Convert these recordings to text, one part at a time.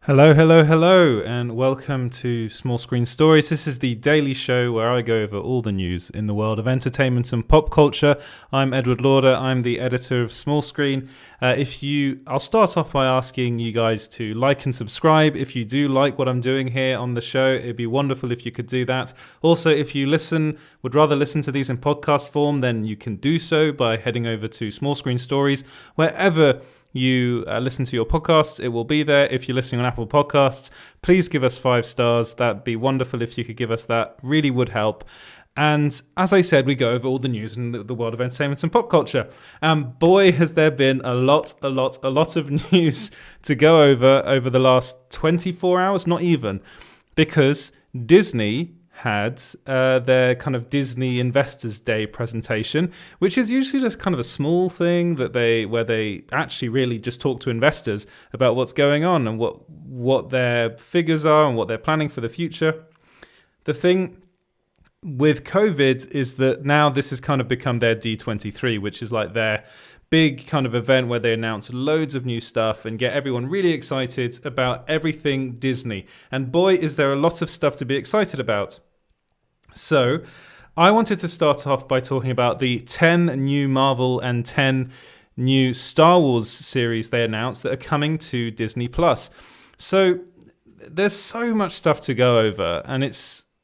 Hello, hello, hello, and welcome to Small Screen Stories. This is the daily show where I go over all the news in the world of entertainment and pop culture. I'm Edward Lauder. I'm the editor of Small Screen. I'll start off by asking you guys to like and subscribe. If you do like what I'm doing here on the show, it'd be wonderful if you could do that. Also, if you would rather listen to these in podcast form, then you can do so by heading over to Small Screen Stories, wherever you listen to your podcasts, it will be there. If you're listening on Apple Podcasts, please give us 5 stars. That'd be wonderful if you could give us that. Really would help. And as I said, we go over all the news in the world of entertainment and pop culture. And boy, has there been a lot of news to go over the last 24 hours, not even, because Disney had their kind of Disney Investors Day presentation, which is usually just kind of a small thing where they actually really just talk to investors about what's going on and what their figures are and what they're planning for the future. The thing with COVID is that now this has kind of become their D23, which is like their big kind of event where they announce loads of new stuff and get everyone really excited about everything Disney. And boy, is there a lot of stuff to be excited about. So I wanted to start off by talking about the 10 new Marvel and 10 new Star Wars series they announced that are coming to Disney+. So there's so much stuff to go over, and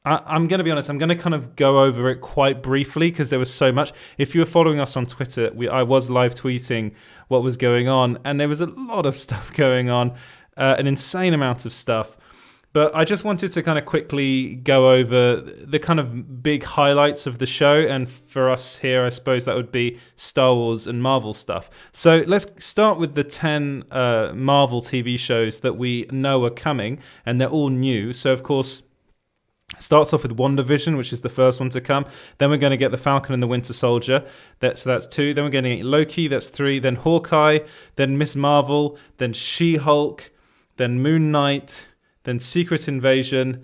I'm going to be honest, I'm going to kind of go over it quite briefly because there was so much. If you were following us on Twitter, I was live tweeting what was going on, and there was a lot of stuff going on, an insane amount of stuff. But I just wanted to kind of quickly go over the kind of big highlights of the show. And for us here, I suppose that would be Star Wars and Marvel stuff. So let's start with the 10 Marvel TV shows that we know are coming, and they're all new. So, of course, starts off with WandaVision, which is the first one to come. Then we're going to get The Falcon and the Winter Soldier. So that's 2. Then we're going to get Loki. That's 3. Then Hawkeye. Then Miss Marvel. Then She-Hulk. Then Moon Knight. Then Secret Invasion,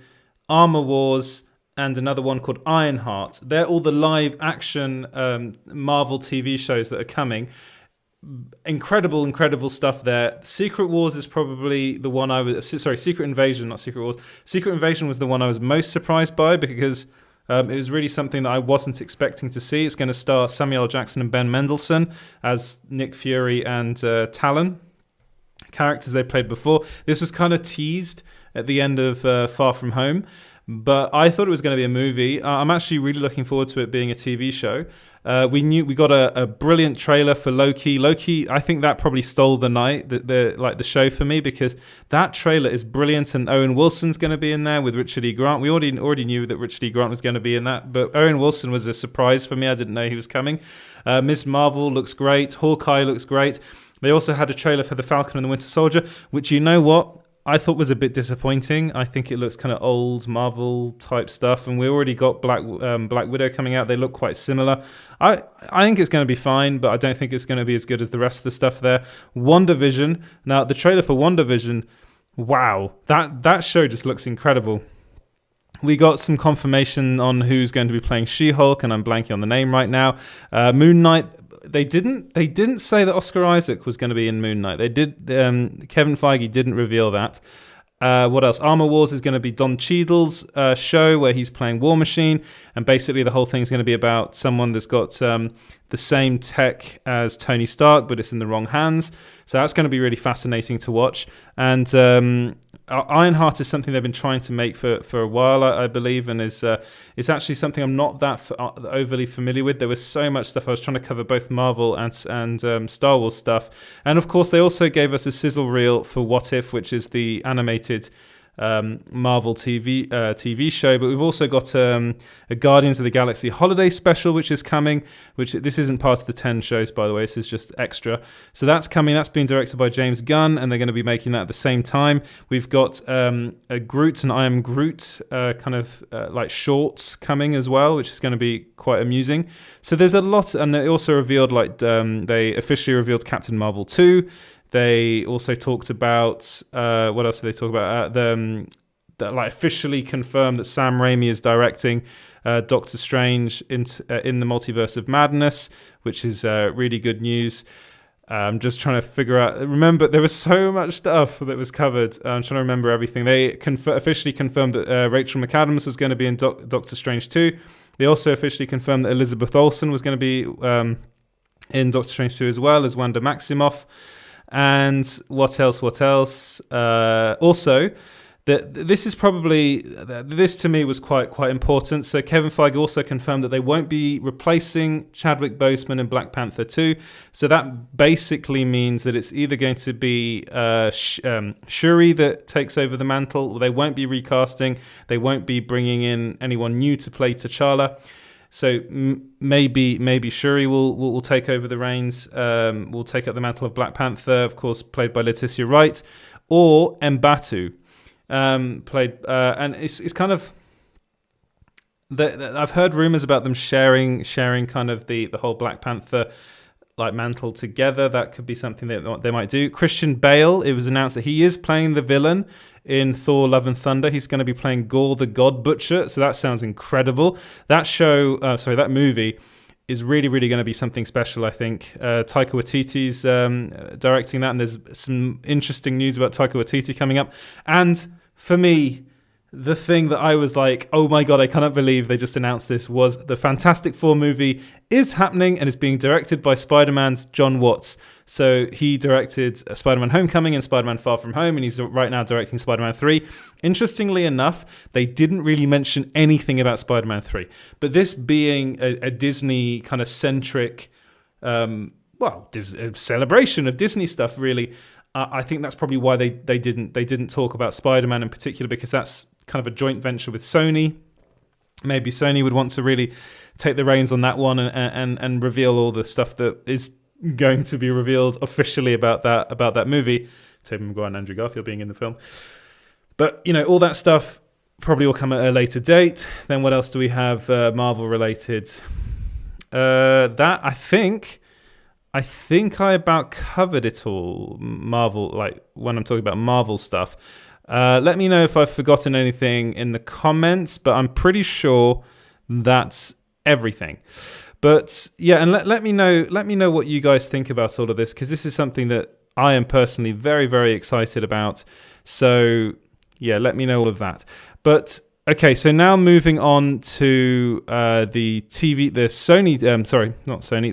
Armor Wars, and another one called Ironheart. They're all the live-action Marvel TV shows that are coming. Incredible stuff there. Secret Wars is probably the one Secret Invasion, not Secret Wars. Secret Invasion was the one I was most surprised by because it was really something that I wasn't expecting to see. It's going to star Samuel L. Jackson and Ben Mendelsohn as Nick Fury and Talon, characters they played before. This was kind of teased at the end of Far From Home, but I thought it was going to be a movie. I'm actually really looking forward to it being a TV show. We got a brilliant trailer for Loki. Loki, I think that probably stole the night, the show for me, because that trailer is brilliant, and Owen Wilson's going to be in there with Richard E. Grant. We already knew that Richard E. Grant was going to be in that, but Owen Wilson was a surprise for me. I didn't know he was coming. Miss Marvel looks great. Hawkeye looks great. They also had a trailer for The Falcon and the Winter Soldier, which, you know what, I thought was a bit disappointing. I think it looks kind of old Marvel type stuff, and we already got Black Widow coming out. They look quite similar. I think it's going to be fine, but I don't think it's going to be as good as the rest of the stuff there. WandaVision. Now, the trailer for WandaVision, wow, that show just looks incredible. We got some confirmation on who's going to be playing She-Hulk, and I'm blanking on the name right now. Moon Knight. They didn't say that Oscar Isaac was going to be in Moon Knight. They did. Kevin Feige didn't reveal that. What else? Armor Wars is going to be Don Cheadle's show where he's playing War Machine, and basically the whole thing is going to be about someone that's got the same tech as Tony Stark, but it's in the wrong hands. So that's going to be really fascinating to watch. And Ironheart is something they've been trying to make for a while, I believe, and it's actually something I'm not that overly familiar with. There was so much stuff. I was trying to cover both Marvel and Star Wars stuff. And of course, they also gave us a sizzle reel for What If, which is the animated Marvel TV show, but we've also got a Guardians of the Galaxy holiday special which is coming, which this isn't part of the 10 shows, by the way. This is just extra. So that's coming. That's being directed by James Gunn, and they're going to be making that at the same time. We've got a Groot and I Am Groot like shorts coming as well, which is going to be quite amusing. So there's a lot, and they also revealed they officially revealed Captain Marvel 2. They also talked about what else did they talk about? Officially confirmed that Sam Raimi is directing Doctor Strange in the Multiverse of Madness, which is really good news. I'm just trying to figure out. Remember, there was so much stuff that was covered. I'm trying to remember everything. They officially confirmed that Rachel McAdams was going to be in Doctor Strange 2. They also officially confirmed that Elizabeth Olsen was going to be in Doctor Strange 2 as well as Wanda Maximoff. And what else? Also, this to me was quite important. So Kevin Feige also confirmed that they won't be replacing Chadwick Boseman in Black Panther 2. So that basically means that it's either going to be Shuri that takes over the mantle, or they won't be recasting. They won't be bringing in anyone new to play T'Challa. So maybe Shuri will take over the reins, will take up the mantle of Black Panther, of course, played by Letitia Wright, or M'Baku. Played and it's kind of I've heard rumors about them sharing kind of the whole Black Panther like mantle together. That could be something that they might do. Christian Bale, it was announced that he is playing the villain in Thor: Love and Thunder. He's going to be playing Gorr the God Butcher, so that sounds incredible. That movie is really, really going to be something special, I think. Taika Waititi's directing that, and there's some interesting news about Taika Waititi coming up. And for me, the thing that I was like, oh my God, I cannot believe they just announced this, was the Fantastic Four movie is happening and is being directed by Spider-Man's John Watts. So he directed Spider-Man Homecoming and Spider-Man Far From Home, and he's right now directing Spider-Man 3. Interestingly enough, they didn't really mention anything about Spider-Man 3. But this being a Disney kind of centric, celebration of Disney stuff, really, I think that's probably why they didn't talk about Spider-Man in particular, because that's kind of a joint venture with Sony. Maybe Sony would want to really take the reins on that one and reveal all the stuff that is going to be revealed officially about that movie. Tobey Maguire and Andrew Garfield being in the film. But, all that stuff probably will come at a later date. Then what else do we have Marvel related? That I think I about covered it all. Marvel, like when I'm talking about Marvel stuff. Let me know if I've forgotten anything in the comments, but I'm pretty sure that's everything. But yeah, and let me know what you guys think about all of this, because this is something that I am personally very, very excited about. So yeah, let me know all of that. But okay, so now moving on to the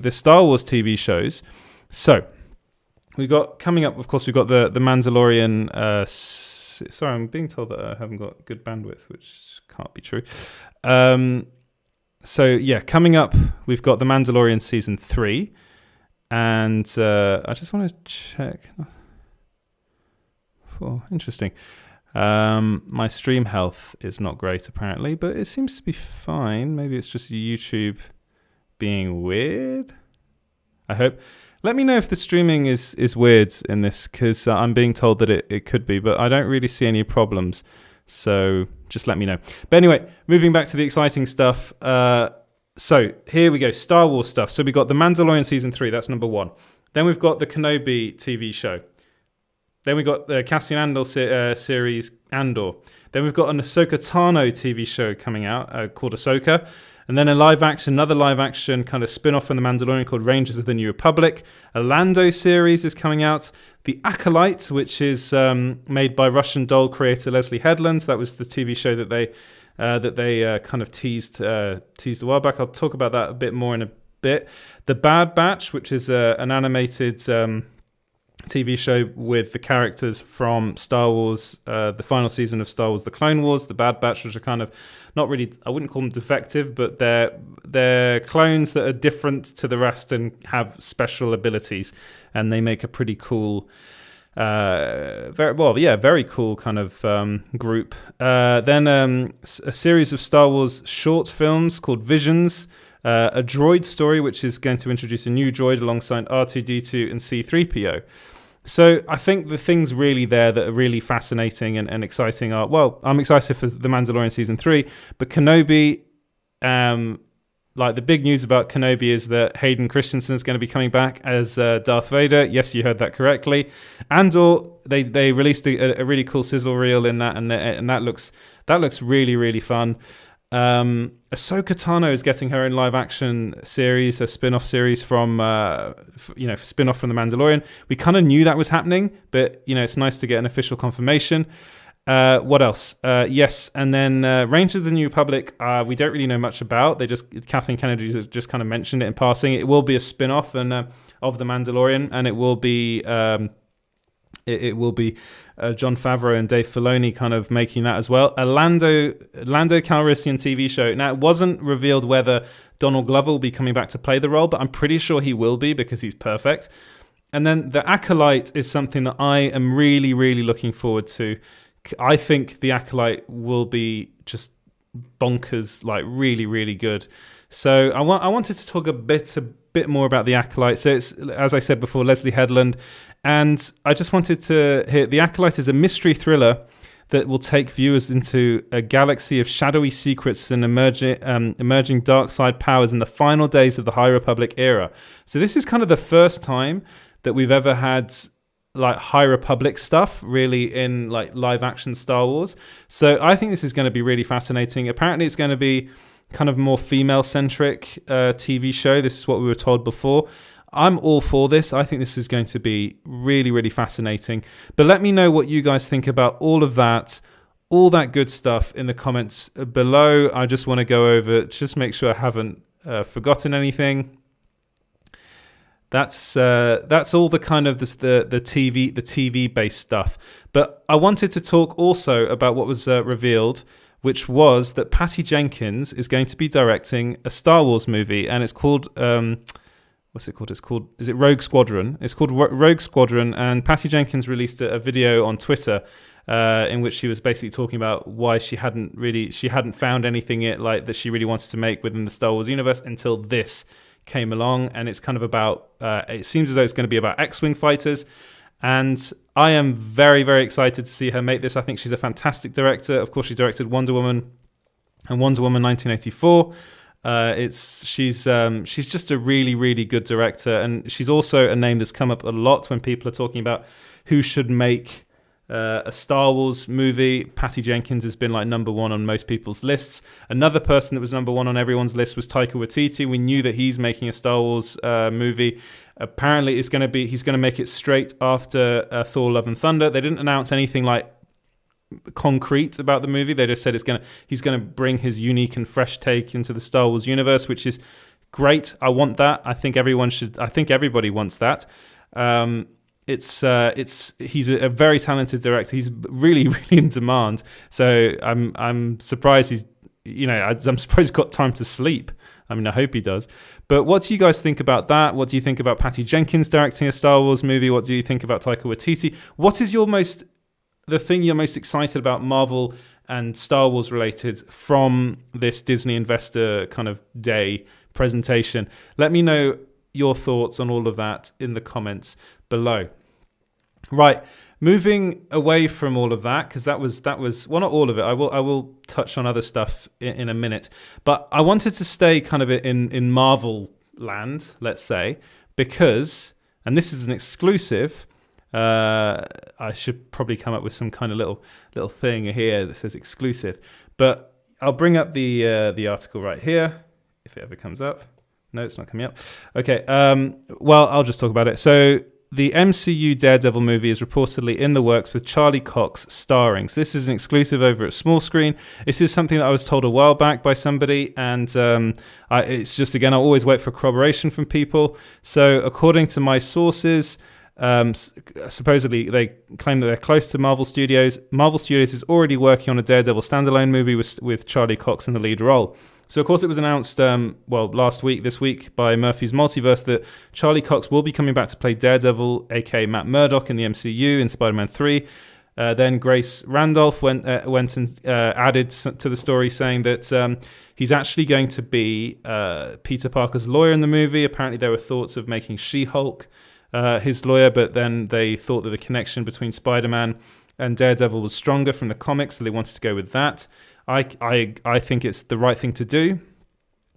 Star Wars TV shows. So we got coming up, of course, we've got the Mandalorian. Sorry, I'm being told that I haven't got good bandwidth, which can't be true. So yeah, coming up, we've got the Mandalorian season 3, and I just want to check. Oh, interesting. My stream health is not great apparently, but it seems to be fine. Maybe it's just YouTube being weird. I hope. Let me know if the streaming is weird in this, because I'm being told that it could be, but I don't really see any problems. So just let me know. But anyway, moving back to the exciting stuff. So here we go, Star Wars stuff. So we got the Mandalorian season 3, that's number 1. Then we've got the Kenobi TV show. Then we've got the Cassian Andor series, Andor. Then we've got an Ahsoka Tano TV show coming out called Ahsoka. And then another live action kind of spin-off from The Mandalorian called Rangers of the New Republic. A Lando series is coming out. The Acolyte, which is made by Russian doll creator Leslie Headland. That was the TV show that they kind of teased a while back. I'll talk about that a bit more in a bit. The Bad Batch, which is an animated TV show with the characters from Star Wars, the final season of Star Wars: The Clone Wars. The Bad Batch, which are kind of not really, I wouldn't call them defective, but they're clones that are different to the rest and have special abilities, and they make a pretty cool, very cool kind of group. Then a series of Star Wars short films called Visions. A droid story, which is going to introduce a new droid alongside R2-D2 and C-3PO. So I think the things really there that are really fascinating and exciting are, well, I'm excited for The Mandalorian Season 3, but Kenobi, the big news about Kenobi is that Hayden Christensen is going to be coming back as Darth Vader. Yes, you heard that correctly. Andor, they released a really cool sizzle reel in that, and that looks really, really fun. Ahsoka Tano is getting her own live action series, a spin-off series from, spin-off from The Mandalorian. We kind of knew that was happening, but, it's nice to get an official confirmation. What else? Yes, and then Rangers of the New Republic, we don't really know much about. Kathleen Kennedy just kind of mentioned it in passing. It will be a spin-off of The Mandalorian, and it will be Jon Favreau and Dave Filoni kind of making that as well. A Lando Calrissian TV show. Now, it wasn't revealed whether Donald Glover will be coming back to play the role, but I'm pretty sure he will be because he's perfect. And then The Acolyte is something that I am really, really looking forward to. I think The Acolyte will be just bonkers, like really, really good. So I wanted to talk a bit more about The Acolyte. So it's, as I said before, Leslie Headland. And I just wanted to hear, The Acolyte is a mystery thriller that will take viewers into a galaxy of shadowy secrets and emerging dark side powers in the final days of the High Republic era. So this is kind of the first time that we've ever had like High Republic stuff really in like live action Star Wars. So I think this is going to be really fascinating. Apparently it's going to be kind of more female centric TV show. This is what we were told before. I'm all for this. I think this is going to be really, really fascinating. But let me know what you guys think about all of that, all that good stuff in the comments below. I just want to go over, just make sure I haven't forgotten anything. That's all the kind of the TV based stuff. But I wanted to talk also about what was revealed, which was that Patty Jenkins is going to be directing a Star Wars movie, and it's called what's it called? Is it Rogue Squadron? It's called Rogue Squadron, and Patty Jenkins released a video on Twitter in which she was basically talking about why she hadn't found anything that she really wanted to make within the Star Wars universe until this came along, and it's kind of about it seems as though it's going to be about X-Wing fighters, and I am very, very excited to see her make this. I think she's a fantastic director. Of course, she directed Wonder Woman and Wonder Woman 1984. She's just a really, really good director, and she's also a name that's come up a lot when people are talking about who should make a Star Wars movie. Patty Jenkins has been like number one on most people's lists. Another person that was number one on everyone's list was Taika Waititi. We knew that he's making a Star Wars movie. Apparently, he's going to make it straight after Thor: Love and Thunder. They didn't announce anything like concrete about the movie. They just said he's going to bring his unique and fresh take into the Star Wars universe, which is great. I want that. I think everybody wants that. He's a very talented director. He's really, really in demand. So I'm surprised I'm surprised he's got time to sleep. I mean, I hope he does. But what do you guys think about that? What do you think about Patty Jenkins directing a Star Wars movie? What do you think about Taika Waititi? What is the thing you're most excited about Marvel and Star Wars related from this Disney Investor kind of day presentation? Let me know your thoughts on all of that in the comments below. Right, moving away from all of that, because that was well, not all of it. I will touch on other stuff in a minute, but I wanted to stay kind of in Marvel land, let's say, because, and this is an exclusive. I should probably come up with some kind of little thing here that says exclusive, but I'll bring up the article right here if it ever comes up. No, it's not coming up. Okay, well, I'll just talk about it. So the MCU Daredevil movie is reportedly in the works with Charlie Cox starring. So this is an exclusive over at Small Screen. This is something that I was told a while back by somebody, and it's just, again, I always wait for corroboration from people. So according to my sources, supposedly they claim that they're close to Marvel Studios. Marvel Studios is already working on a Daredevil standalone movie with Charlie Cox in the lead role. So, of course, it was announced, this week, by Murphy's Multiverse that Charlie Cox will be coming back to play Daredevil, aka Matt Murdock, in the MCU in Spider-Man 3. Then Grace Randolph went and added to the story, saying that he's actually going to be Peter Parker's lawyer in the movie. Apparently, there were thoughts of making She-Hulk his lawyer, but then they thought that the connection between Spider-Man and Daredevil was stronger from the comics, so they wanted to go with that. I think it's the right thing to do.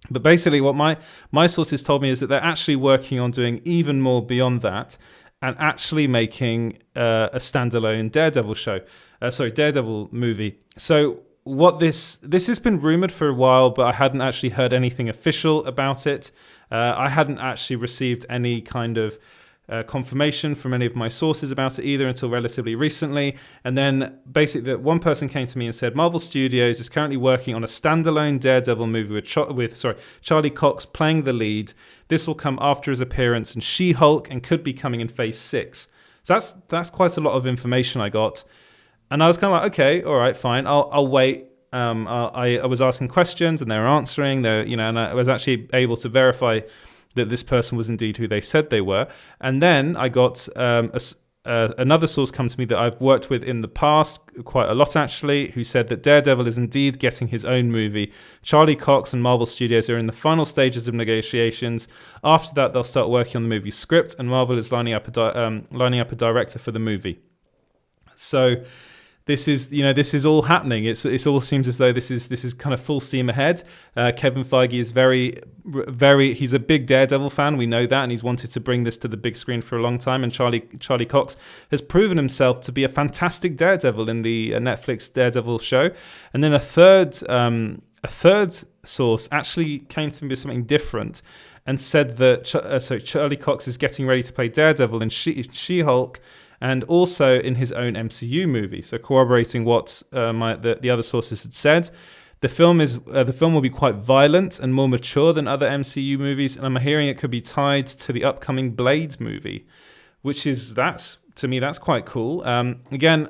But basically what my sources told me is that they're actually working on doing even more beyond that and actually making a standalone Daredevil movie. So what this has been rumored for a while, but I hadn't actually heard anything official about it. I hadn't actually received any kind of confirmation from any of my sources about it either until relatively recently. And then basically one person came to me and said Marvel Studios is currently working on a standalone Daredevil movie with Charlie Cox playing the lead. This will come after his appearance in She-Hulk and could be coming in Phase 6. So that's quite a lot of information I got. And I was kind of like, okay, all right, fine, I'll wait. I was asking questions and they were answering. And I was actually able to verify that this person was indeed who they said they were. And then I got another source come to me that I've worked with in the past, quite a lot actually, who said that Daredevil is indeed getting his own movie. Charlie Cox and Marvel Studios are in the final stages of negotiations. After that, they'll start working on the movie script, and Marvel is lining up a director for the movie. So this is all happening. It all seems as though this is kind of full steam ahead. Kevin Feige is he's a big Daredevil fan. We know that, and he's wanted to bring this to the big screen for a long time. And Charlie Cox has proven himself to be a fantastic Daredevil in the Netflix Daredevil show. And then a third source actually came to me with something different and said that Charlie Cox is getting ready to play Daredevil in She-Hulk, and also in his own MCU movie. So corroborating what the other sources had said. The film will be quite violent and more mature than other MCU movies, and I'm hearing it could be tied to the upcoming Blade movie, that's quite cool. Again,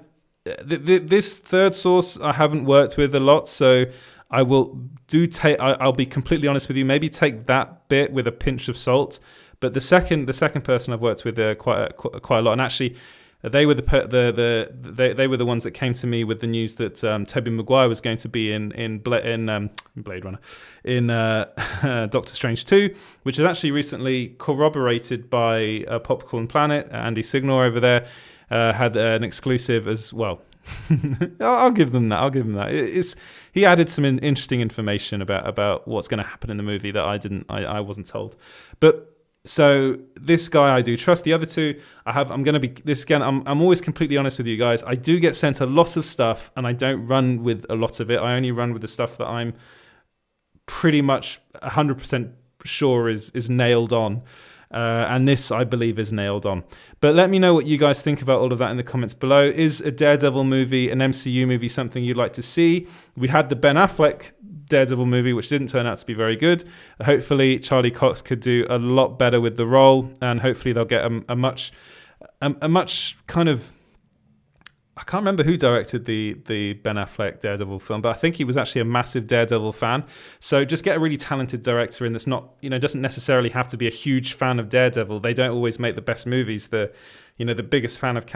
this third source I haven't worked with a lot, so I'll be completely honest with you, maybe take that bit with a pinch of salt. But the second person I've worked with quite a lot, and actually they were they were the ones that came to me with the news that Tobey Maguire was going to be in Blade Runner, in Doctor Strange 2, which is actually recently corroborated by Popcorn Planet. Andy Signor over there had an exclusive as well. I'll give them that. He added some interesting information about what's going to happen in the movie that I wasn't told. But so this guy I do trust. The other two I'm always completely honest with you guys. I do get sent a lot of stuff and I don't run with a lot of it. I only run with the stuff that I'm pretty much 100% sure is nailed on. And this, I believe, is nailed on. But let me know what you guys think about all of that in the comments below. Is a Daredevil movie, an MCU movie, something you'd like to see? We had the Ben Affleck Daredevil movie, which didn't turn out to be very good. Hopefully, Charlie Cox could do a lot better with the role, and hopefully they'll get a much kind of... I can't remember who directed the Ben Affleck Daredevil film, but I think he was actually a massive Daredevil fan. So just get a really talented director in that's not, doesn't necessarily have to be a huge fan of Daredevil. They don't always make the best movies. The biggest fans of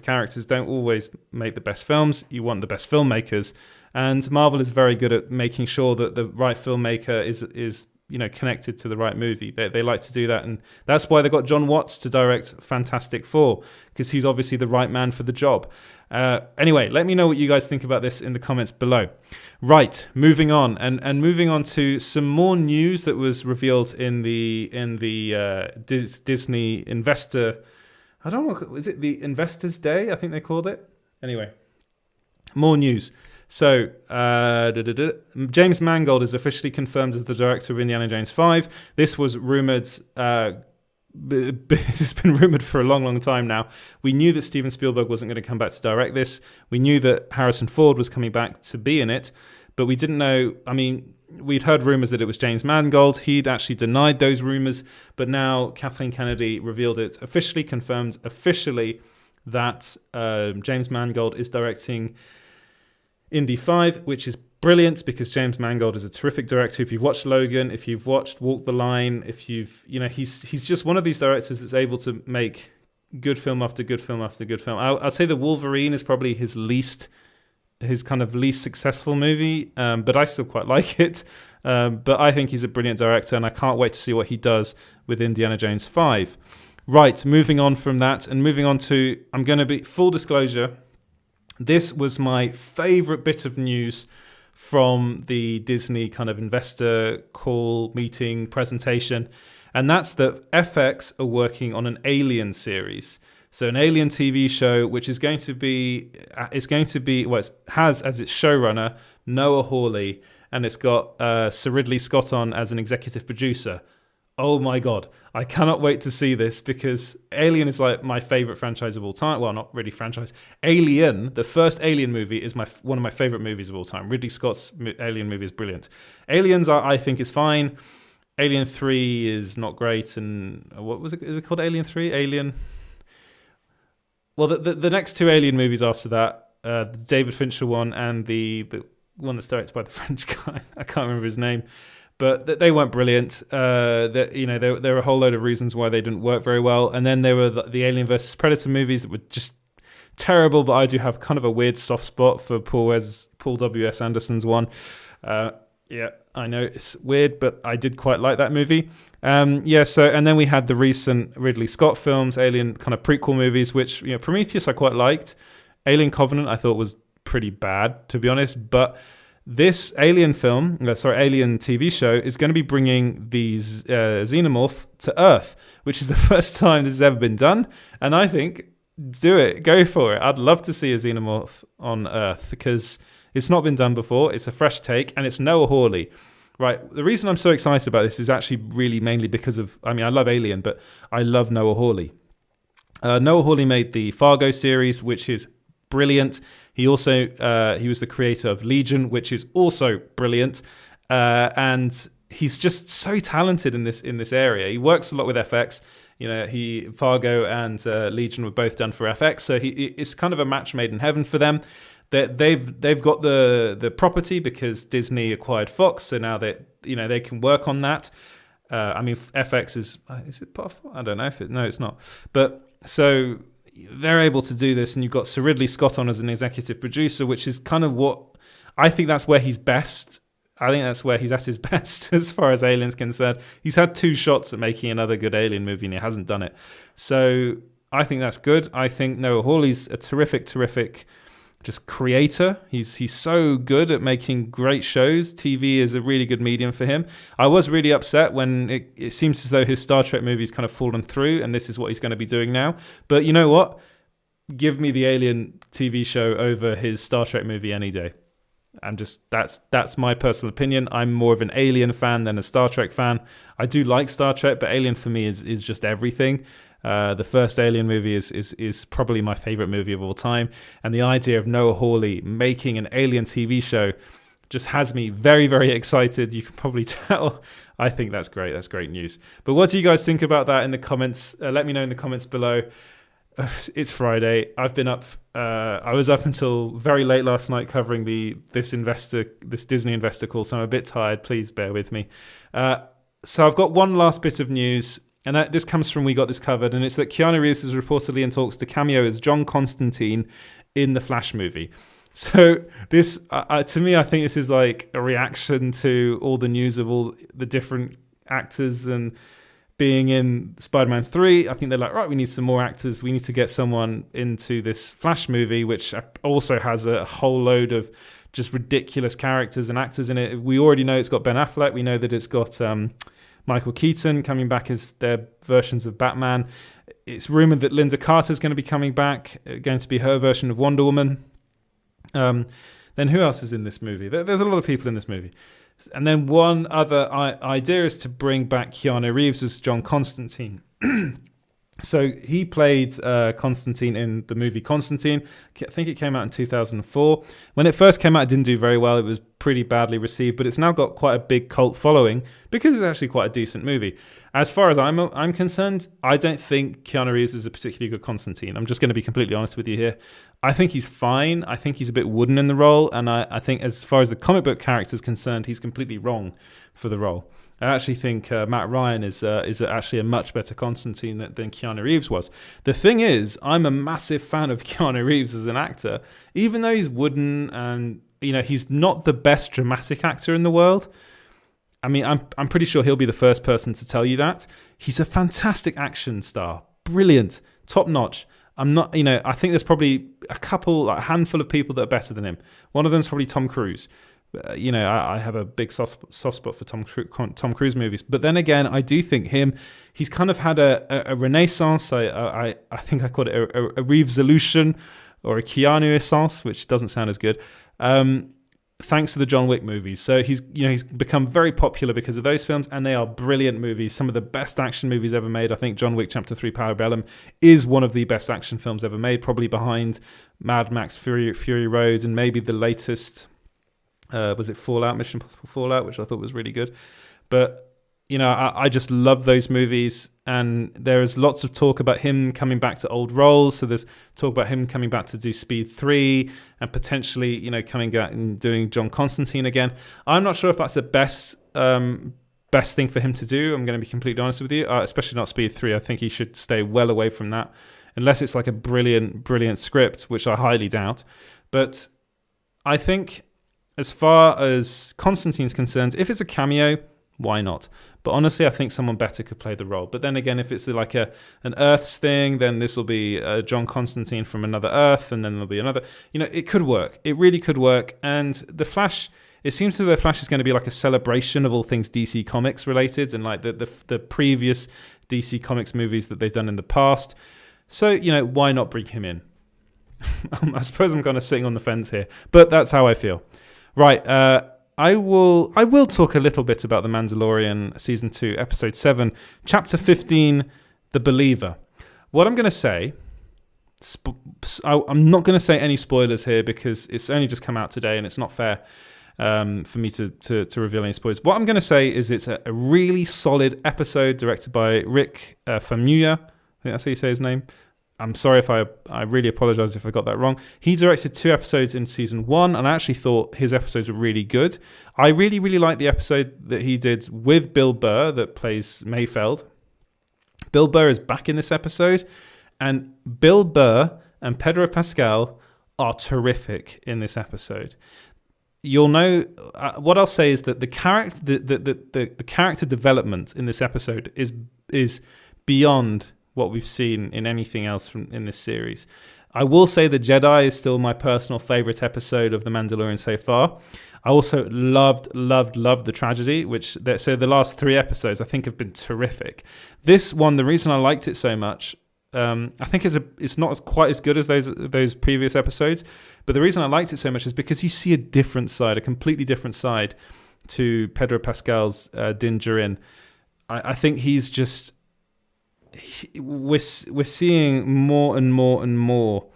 characters don't always make the best films. You want the best filmmakers. And Marvel is very good at making sure that the right filmmaker is connected to the right movie. They like to do that, and that's why they got John Watts to direct Fantastic Four, because he's obviously the right man for the job. Anyway, let me know what you guys think about this in the comments below. Right, moving on, and moving on to some more news that was revealed in the Disney Investor. I don't know, is it the Investors Day? I think they called it. Anyway, more news. So, James Mangold is officially confirmed as the director of Indiana Jones 5. This was rumored. It's been rumored for a long, long time now. We knew that Steven Spielberg wasn't going to come back to direct this. We knew that Harrison Ford was coming back to be in it, but we didn't know. I mean, we'd heard rumors that it was James Mangold. He'd actually denied those rumors, but now Kathleen Kennedy revealed it officially, confirmed officially that James Mangold is directing Indy 5, which is brilliant because James Mangold is a terrific director. If you've watched Logan, if you've watched Walk the Line, he's just one of these directors that's able to make good film after good film after good film. I'd say the Wolverine is probably his kind of least successful movie, but I still quite like it. But I think he's a brilliant director, and I can't wait to see what he does with Indiana Jones 5. Right, moving on from that, and moving on to, I'm going to be, full disclosure, this was my favorite bit of news from the Disney kind of investor call, meeting, presentation. And that's that FX are working on an Alien series. So an Alien TV show, which is going to be, well, it has as its showrunner Noah Hawley, and it's got Sir Ridley Scott on as an executive producer. Oh my God, I cannot wait to see this because Alien is like my favorite franchise of all time. Well, not really franchise. Alien, the first Alien movie, is one of my favorite movies of all time. Ridley Scott's Alien movie is brilliant. Aliens, I think, is fine. Alien 3 is not great. And what was it? Is it called Alien 3? Alien? Well, the next two Alien movies after that, the David Fincher one and the one that's directed by the French guy, I can't remember his name, but they weren't brilliant. There were a whole load of reasons why they didn't work very well. And then there were the Alien vs. Predator movies that were just terrible, but I do have kind of a weird soft spot for Paul W.S. Anderson's one. Yeah, I know it's weird, but I did quite like that movie. And then we had the recent Ridley Scott films, Alien kind of prequel movies, which, Prometheus I quite liked. Alien Covenant I thought was pretty bad, to be honest, but this Alien TV show is going to be bringing these xenomorph to Earth, which is the first time this has ever been done. And I think, do it, go for it. I'd love to see a xenomorph on Earth because it's not been done before. It's a fresh take, and it's Noah Hawley. Right, the reason I'm so excited about this is actually really mainly because of, I love Alien, but I love Noah Hawley. Noah Hawley made the Fargo series, which is brilliant. He also he was the creator of Legion, which is also brilliant, and he's just so talented in this area. He works a lot with FX. Fargo and Legion were both done for FX, so it's kind of a match made in heaven for them. They've got the property because Disney acquired Fox, so now they can work on that. FX is it part of, I don't know if it's not, but so they're able to do this, and you've got Sir Ridley Scott on as an executive producer, which is kind of what I think that's where he's best. I think that's where he's at his best as far as Alien's concerned. He's had 2 shots at making another good Alien movie, and he hasn't done it. So I think that's good. I think Noah Hawley's a terrific just creator. He's so good at making great shows. TV is a really good medium for him. I was really upset when it seems as though his Star Trek movie's kind of fallen through, and this is what he's going to be doing now. But you know what? Give me the Alien TV show over his Star Trek movie any day. That's my personal opinion. I'm more of an Alien fan than a Star Trek fan. I do like Star Trek, but Alien for me is just everything. The first Alien movie is probably my favorite movie of all time, and the idea of Noah Hawley making an Alien TV show just has me very, very excited. You can probably tell. I think that's great. That's great news. But what do you guys think about that in the comments? Let me know in the comments below. It's Friday. I've been up. I was up until very late last night covering this Disney investor call, so I'm a bit tired. Please bear with me. So I've got one last bit of news. And this comes from We Got This Covered, and it's that Keanu Reeves is reportedly in talks to cameo as John Constantine in the Flash movie. So this, to me, I think this is like a reaction to all the news of all the different actors and being in Spider-Man 3. I think they're like, right, we need some more actors. We need to get someone into this Flash movie, which also has a whole load of just ridiculous characters and actors in it. We already know it's got Ben Affleck. We know that it's got Michael Keaton coming back as their versions of Batman. It's rumored that Linda Carter's going to be coming back, going to be her version of Wonder Woman. Then who else is in this movie? There's a lot of people in this movie. And then one other idea is to bring back Keanu Reeves as John Constantine. So he played Constantine in the movie Constantine. I think it came out in 2004. When it first came out, it didn't do very well. It was pretty badly received, but it's now got quite a big cult following because it's actually quite a decent movie. As far as I'm concerned, I don't think Keanu Reeves is a particularly good Constantine. I'm just going to be completely honest with you here. I think he's fine. I think he's a bit wooden in the role, and I think as far as the comic book character is concerned, he's completely wrong for the role. I actually think Matt Ryan is actually a much better Constantine than Keanu Reeves was. The thing is, I'm a massive fan of Keanu Reeves as an actor, even though he's wooden and he's not the best dramatic actor in the world. I mean, I'm pretty sure he'll be the first person to tell you that. He's a fantastic action star, brilliant, top notch. I think there's probably a handful of people that are better than him. One of them is probably Tom Cruise. I have a big soft spot for Tom Cruise movies. But then again, I do think he's kind of had a renaissance. I think I called it a Reeves-olution or a Keanu-essence, which doesn't sound as good. thanks to the John Wick movies. So he's become very popular because of those films, and they are brilliant movies. Some of the best action movies ever made. I think John Wick Chapter 3 Parabellum is one of the best action films ever made, probably behind Mad Max Fury Road and maybe the latest, was it Fallout, Mission Impossible Fallout, which I thought was really good. But I just love those movies, and there is lots of talk about him coming back to old roles. So there's talk about him coming back to do Speed 3 and potentially, coming back and doing John Constantine again. I'm not sure if that's the best thing for him to do. I'm going to be completely honest with you, especially not Speed 3. I think he should stay well away from that, unless it's like a brilliant, brilliant script, which I highly doubt. But I think as far as Constantine's concerned, if it's a cameo, why not? But honestly, I think someone better could play the role. But then again, if it's like an Earths thing, then this will be John Constantine from another Earth, and then there'll be another. It could work. It really could work. And The Flash, it seems to the Flash is going to be like a celebration of all things DC Comics related, and like the previous DC Comics movies that they've done in the past. So, why not bring him in? I suppose I'm kind of sitting on the fence here, but that's how I feel. Right. I will talk a little bit about The Mandalorian Season 2, Episode 7, Chapter 15, The Believer. What I'm going to say, I'm not going to say any spoilers here because it's only just come out today and it's not fair for me to reveal any spoilers. What I'm going to say is it's a really solid episode directed by Rick Famuyiwa. I think that's how you say his name. I'm sorry if I really apologize if I got that wrong. He directed 2 episodes in season 1, and I actually thought his episodes were really good. I really, really liked the episode that he did with Bill Burr that plays Mayfeld. Bill Burr is back in this episode, and Bill Burr and Pedro Pascal are terrific in this episode. You'll know what I'll say is that the character development in this episode is beyond what we've seen in anything else in this series. I will say The Jedi is still my personal favorite episode of The Mandalorian so far. I also loved The Tragedy, so the last 3 episodes I think have been terrific. This one, the reason I liked it so much, I think it's not quite as good as those previous episodes, but the reason I liked it so much is because you see a completely different side to Pedro Pascal's Din Djarin. I think he's just... we're seeing more and more and more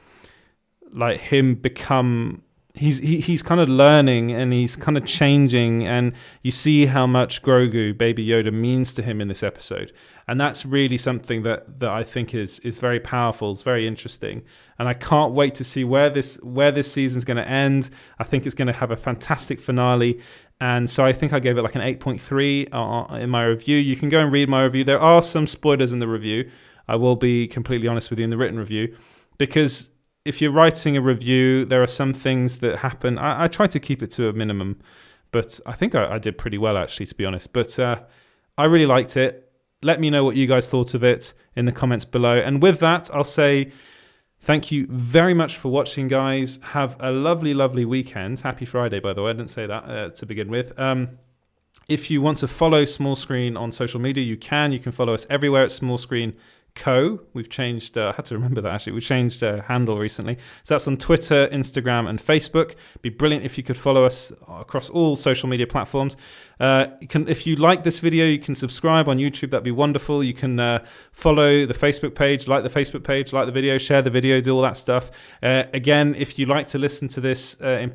like him become he's kind of learning and he's kind of changing, and you see how much Grogu, Baby Yoda, means to him in this episode, and that's really something that I think is very powerful. It's very interesting, and I can't wait to see where this season's going to end. I think it's going to have a fantastic finale. And so I think I gave it like an 8.3 in my review. You can go and read my review. There are some spoilers in the review. I will be completely honest with you in the written review, because if you're writing a review, there are some things that happen. I try to keep it to a minimum, but I think I did pretty well, actually, to be honest. But I really liked it. Let me know what you guys thought of it in the comments below. And with that, I'll say... thank you very much for watching, guys. Have a lovely, lovely weekend. Happy Friday, by the way. I didn't say that to begin with. If you want to follow Small Screen on social media, you can. You can follow us everywhere at Small Screen Co. We've changed, I had to remember that actually, we changed handle recently. So that's on Twitter, Instagram and Facebook. It'd be brilliant if you could follow us across all social media platforms. If you like this video, you can subscribe on YouTube. That'd be wonderful. You can follow the Facebook page, like the Facebook page, like the video, share the video, do all that stuff. Again, if you like to listen to this in